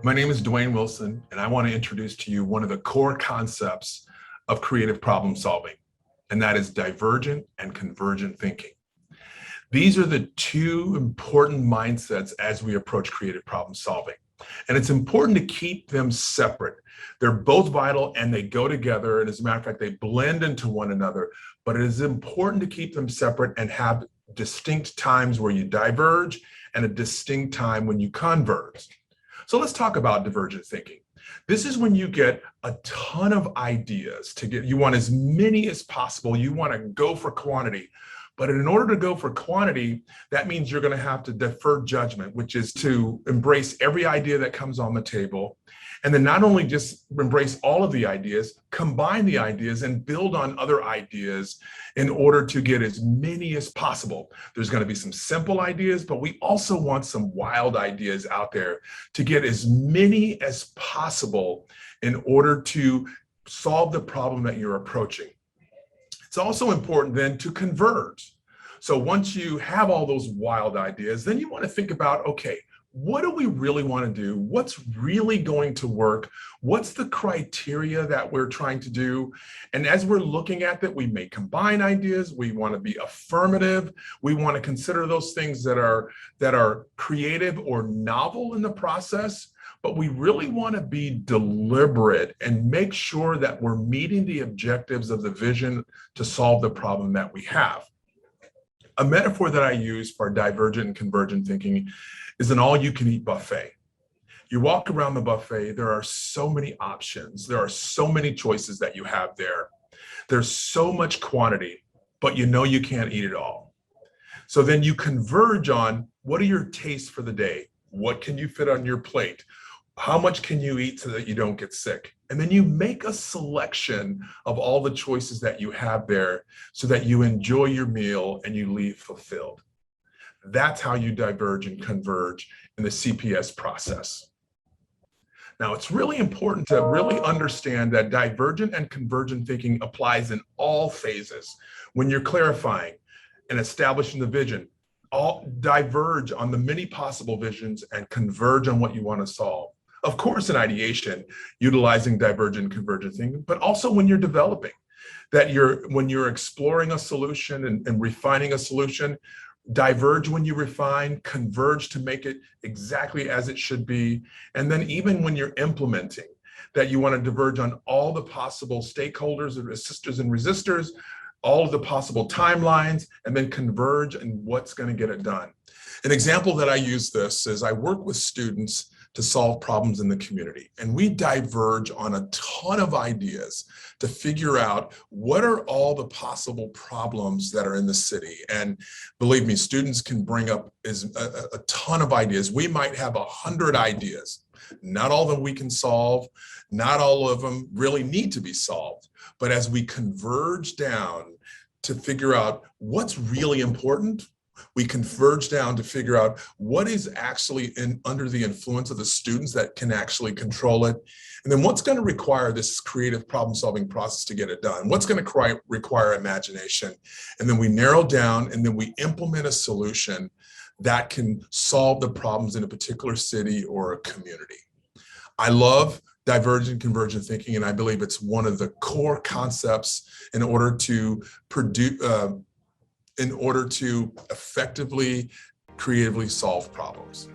My name is Duane Wilson, and I want to introduce to you one of the core concepts of creative problem solving, and that is divergent and convergent thinking. These are the two important mindsets as we approach creative problem solving. And it's important to keep them separate. They're both vital and they go together. And as a matter of fact, they blend into one another. But it is important to keep them separate and have distinct times where you diverge and a distinct time when you converge. So let's talk about divergent thinking. This is when you get a ton of ideas you want as many as possible. You want to go for quantity. But in order to go for quantity, that means you're going to have to defer judgment, which is to embrace every idea that comes on the table. And then not only just embrace all of the ideas, combine the ideas and build on other ideas in order to get as many as possible. There's going to be some simple ideas, but we also want some wild ideas out there to get as many as possible in order to solve the problem that you're approaching. It's also important then to converge. So once you have all those wild ideas, then you want to think about, okay, what do we really want to do? What's really going to work? What's the criteria that we're trying to do? And as we're looking at that, we may combine ideas. We want to be affirmative. We want to consider those things that are creative or novel in the process. But we really want to be deliberate and make sure that we're meeting the objectives of the vision to solve the problem that we have. A metaphor that I use for divergent and convergent thinking is an all-you-can-eat buffet. You walk around the buffet, there are so many options. There are so many choices that you have there. There's so much quantity, but you know you can't eat it all. So then you converge on what are your tastes for the day? What can you fit on your plate? How much can you eat so that you don't get sick? And then you make a selection of all the choices that you have there so that you enjoy your meal and you leave fulfilled. That's how you diverge and converge in the CPS process. Now, it's really important to really understand that divergent and convergent thinking applies in all phases. When you're clarifying and establishing the vision, all diverge on the many possible visions and converge on what you want to solve. Of course, in ideation, utilizing divergent and convergent thinking, but also when you're developing, when you're exploring a solution and refining a solution, diverge when you refine, converge to make it exactly as it should be. And then even when you're implementing, that you want to diverge on all the possible stakeholders and assisters and resistors, all of the possible timelines, and then converge and what's going to get it done. An example that I use this is I work with students to solve problems in the community. And we diverge on a ton of ideas to figure out what are all the possible problems that are in the city. And believe me, students can bring up a ton of ideas. We might have 100 ideas. Not all of them we can solve. Not all of them really need to be solved. But as we converge down to figure out what's really important, we converge down to figure out what is actually under the influence of the students that can actually control it. And then what's going to require this creative problem solving process to get it done? What's going to require imagination? And then we narrow down and then we implement a solution that can solve the problems in a particular city or a community. I love divergent convergent thinking, and I believe it's one of the core concepts in order to effectively, creatively solve problems.